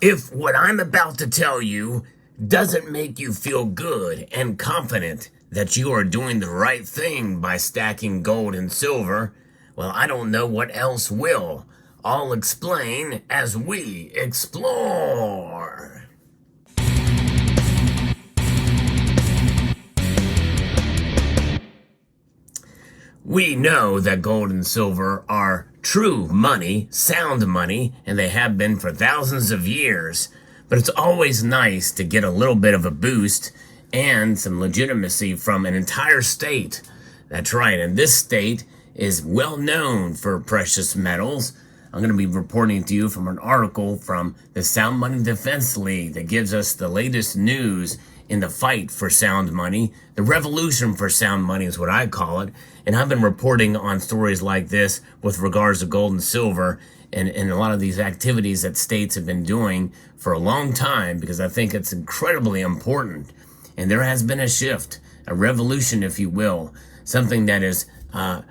If what I'm about to tell you doesn't make you feel good and confident that you are doing the right thing by stacking gold and silver, well, I don't know what else will. I'll explain as we explore. We know that gold and silver are true money, sound money, and they have been for thousands of years. But it's always nice to get a little bit of a boost and some legitimacy from an entire state. That's right, and this state is well known for precious metals. I'm going to be reporting to you from an article from the Sound Money Defense League that gives us the latest news in the fight for sound money. The revolution for sound money is what I call it. And I've been reporting on stories like this with regards to gold and silver and a lot of these activities that states have been doing for a long time because I think it's incredibly important. And there has been a shift, a revolution, if you will, something that is a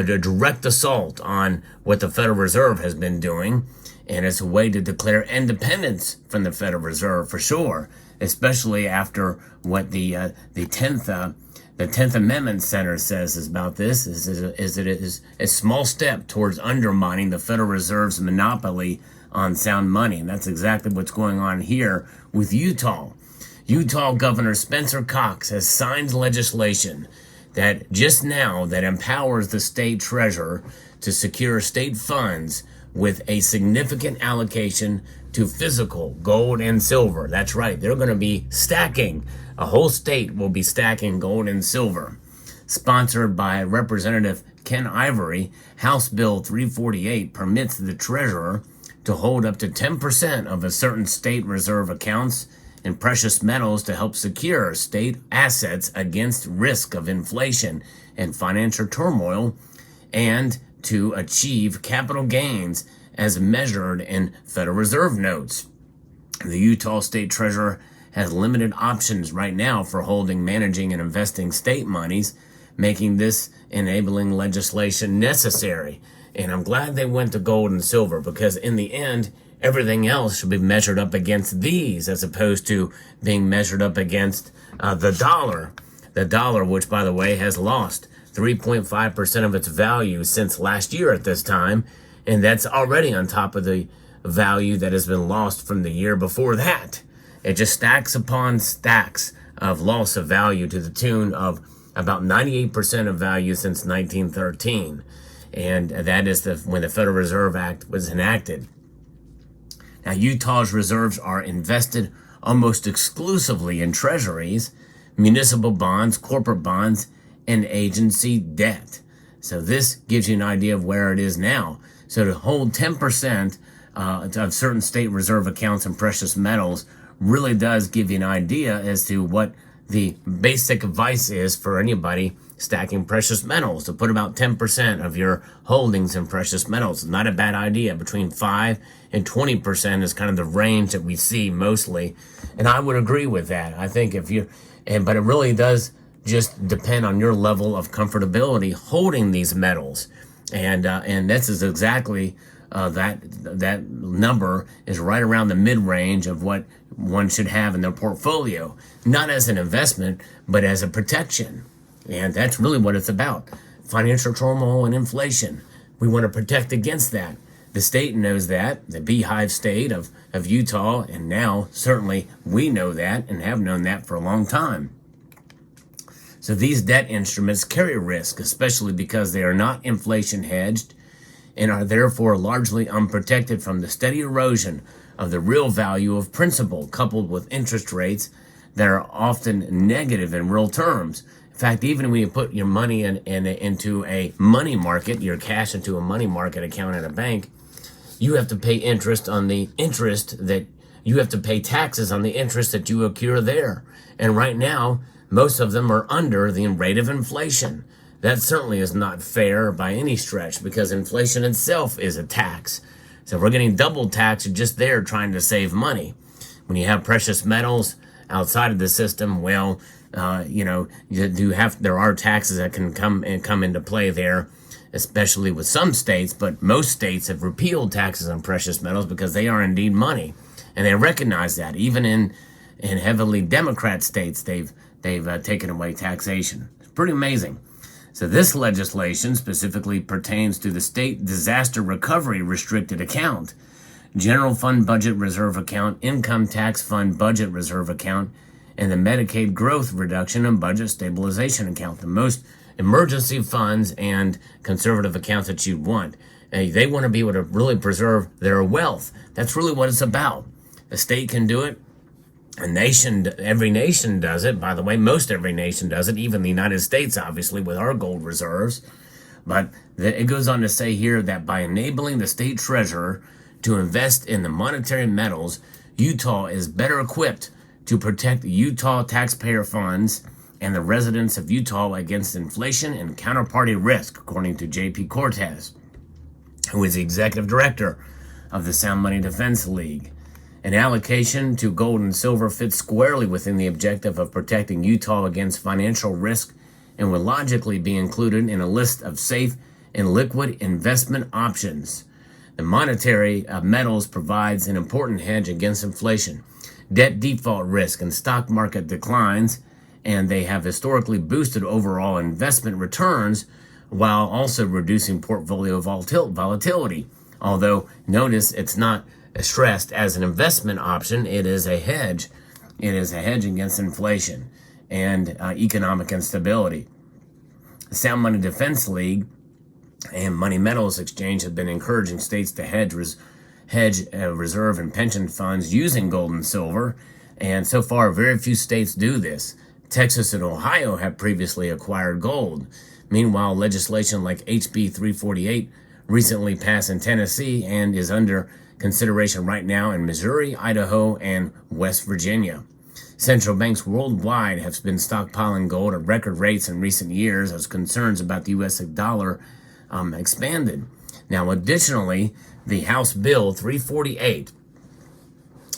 direct assault on what the Federal Reserve has been doing. And it's a way to declare independence from the Federal Reserve for sure, especially after what the 10th Amendment Center says about this, is it is a small step towards undermining the Federal Reserve's monopoly on sound money. And that's exactly what's going on here with Utah. Utah Governor Spencer Cox has signed legislation that just now that empowers the state treasurer to secure state funds with a significant allocation to physical gold and silver. That's right, they're going to be stacking. A whole state will be stacking gold and silver. Sponsored by Representative Ken Ivory, House Bill 348 permits the treasurer to hold up to 10% of a certain state reserve accounts in precious metals to help secure state assets against risk of inflation and financial turmoil, and to achieve capital gains as measured in Federal Reserve notes. The Utah State Treasurer has limited options right now for holding, managing, and investing state monies, making this enabling legislation necessary. And I'm glad they went to gold and silver because in the end, everything else should be measured up against these as opposed to being measured up against the dollar. The dollar, which, by the way, has lost 3.5% of its value since last year at this time, and that's already on top of the value that has been lost from the year before that. It just stacks upon stacks of loss of value to the tune of about 98% of value since 1913. And that is when the Federal Reserve Act was enacted. Now, Utah's reserves are invested almost exclusively in treasuries, municipal bonds, corporate bonds, and agency debt. So this gives you an idea of where it is now. So to hold 10% of certain state reserve accounts in precious metals really does give you an idea as to what the basic advice is for anybody stacking precious metals, to put about 10% of your holdings in precious metals. Not a bad idea. Between 5 and 20% is kind of the range that we see mostly. And I would agree with that. I think but it really does just depend on your level of comfortability holding these metals. And this is exactly that number is right around the mid-range of what one should have in their portfolio, not as an investment, but as a protection. And that's really what it's about. Financial turmoil and inflation. We want to protect against that. The state knows that, the beehive state of Utah, and now certainly we know that and have known that for a long time. So these debt instruments carry risk, especially because they are not inflation hedged and are therefore largely unprotected from the steady erosion of the real value of principal, coupled with interest rates that are often negative in real terms. In fact, even when you put your money into a money market, your cash into a money market account at a bank, you have to pay interest on the interest that you have to pay taxes on the interest that you accrue there. And right now, most of them are under the rate of inflation. That certainly is not fair by any stretch because inflation itself is a tax. So we're getting double taxed just there trying to save money. When you have precious metals outside of the system, well, there are taxes that can come into play there, especially with some states, but most states have repealed taxes on precious metals because they are indeed money. And they recognize that even in heavily Democrat states, they've taken away taxation. It's pretty amazing. So this legislation specifically pertains to the State Disaster Recovery Restricted Account, General Fund Budget Reserve Account, Income Tax Fund Budget Reserve Account, and the Medicaid Growth Reduction and Budget Stabilization Account, the most emergency funds and conservative accounts that you'd want. They want to be able to really preserve their wealth. That's really what it's about. A state can do it. Every nation does it. By the way, most every nation does it, even the United States, obviously, with our gold reserves. But it goes on to say here that by enabling the state treasurer to invest in the monetary metals, Utah is better equipped to protect Utah taxpayer funds and the residents of Utah against inflation and counterparty risk, according to J.P. Cortez, who is the executive director of the Sound Money Defense League. An allocation to gold and silver fits squarely within the objective of protecting Utah against financial risk and would logically be included in a list of safe and liquid investment options. The monetary metals provides an important hedge against inflation, debt default risk, and stock market declines, and they have historically boosted overall investment returns while also reducing portfolio volatility. Although, notice it's not stressed as an investment option, it is a hedge. It is a hedge against inflation and economic instability. The Sound Money Defense League and Money Metals Exchange have been encouraging states to hedge reserve and pension funds using gold and silver, and so far very few states do this. Texas and Ohio have previously acquired gold. Meanwhile, legislation like HB 348 recently passed in Tennessee and is under consideration right now in Missouri, Idaho, and West Virginia. Central banks worldwide have been stockpiling gold at record rates in recent years as concerns about the U.S. dollar expanded. Now, additionally, the House Bill 348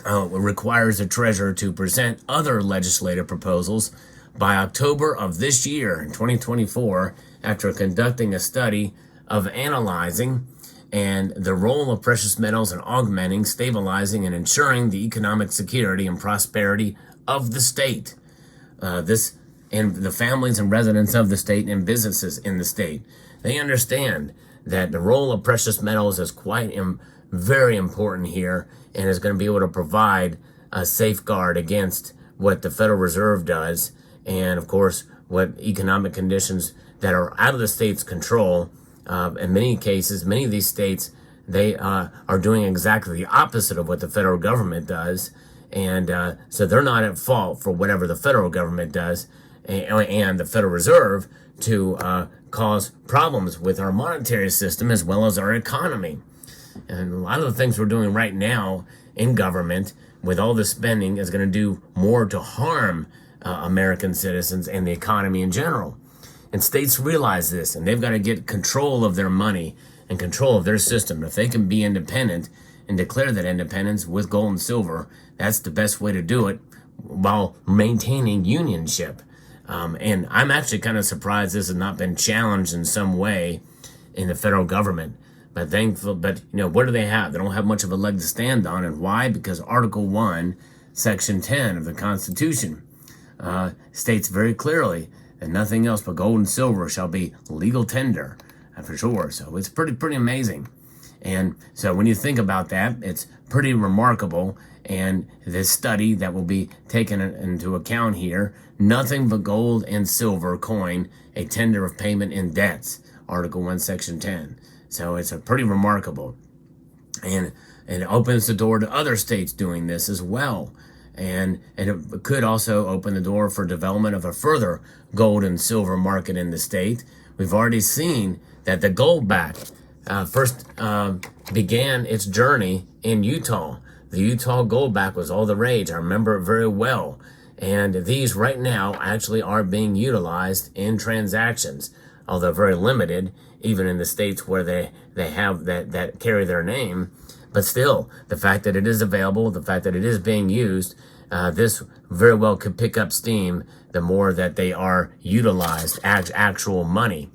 requires the treasurer to present other legislative proposals by October of this year, in 2024, after conducting a study of analyzing and the role of precious metals in augmenting, stabilizing, and ensuring the economic security and prosperity of the state. This and the families and residents of the state and businesses in the state. They understand that the role of precious metals is very important here and is going to be able to provide a safeguard against what the Federal Reserve does and, of course, what economic conditions that are out of the state's control. In many cases, many of these states, they are doing exactly the opposite of what the federal government does. And so they're not at fault for whatever the federal government does and the Federal Reserve to cause problems with our monetary system as well as our economy. And a lot of the things we're doing right now in government with all the spending is going to do more to harm American citizens and the economy in general. And states realize this, and they've got to get control of their money and control of their system. If they can be independent and declare that independence with gold and silver, that's the best way to do it while maintaining unionship. And I'm actually kind of surprised this has not been challenged in some way in the federal government. But what do they have? They don't have much of a leg to stand on. And why? Because Article 1, Section 10 of the Constitution states very clearly that nothing else but gold and silver shall be legal tender, for sure. So it's pretty amazing. And so when you think about that, it's pretty remarkable. And this study that will be taken into account here, nothing but gold and silver coin, a tender of payment in debts, Article 1, Section 10. So it's a pretty remarkable. And it opens the door to other states doing this as well. And it could also open the door for development of a further gold and silver market in the state. We've already seen that the goldback first began its journey in Utah. The Utah goldback was all the rage. I remember it very well. And these right now actually are being utilized in transactions, although very limited, even in the states where they have that carry their name. But still, the fact that it is available, the fact that it is being used, this very well could pick up steam the more that they are utilized as actual money.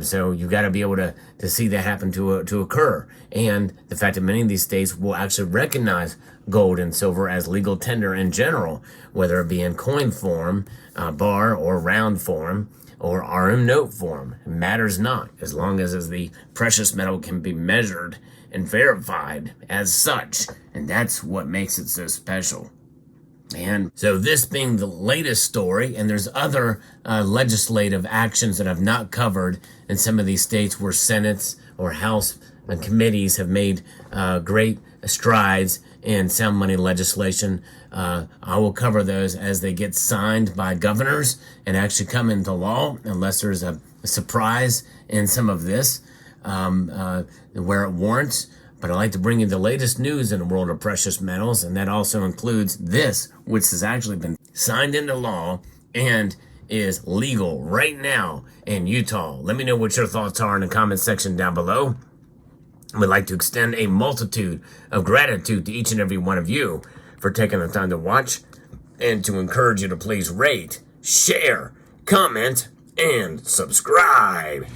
So you got to be able to see that happen to occur. And the fact that many of these states will actually recognize gold and silver as legal tender in general, whether it be in coin form, bar or round form, or RM note form. It matters not, as long as the precious metal can be measured and verified as such. And that's what makes it so special. And so this being the latest story, and there's other legislative actions that I've not covered in some of these states where senates or House and committees have made great strides in sound money legislation. I will cover those as they get signed by governors and actually come into law, unless there's a surprise in some of this where it warrants. But I'd like to bring you the latest news in the world of precious metals, and that also includes this, which has actually been signed into law and is legal right now in Utah. Let me know what your thoughts are in the comment section down below. We'd like to extend a multitude of gratitude to each and every one of you for taking the time to watch, and to encourage you to please rate, share, comment, and subscribe.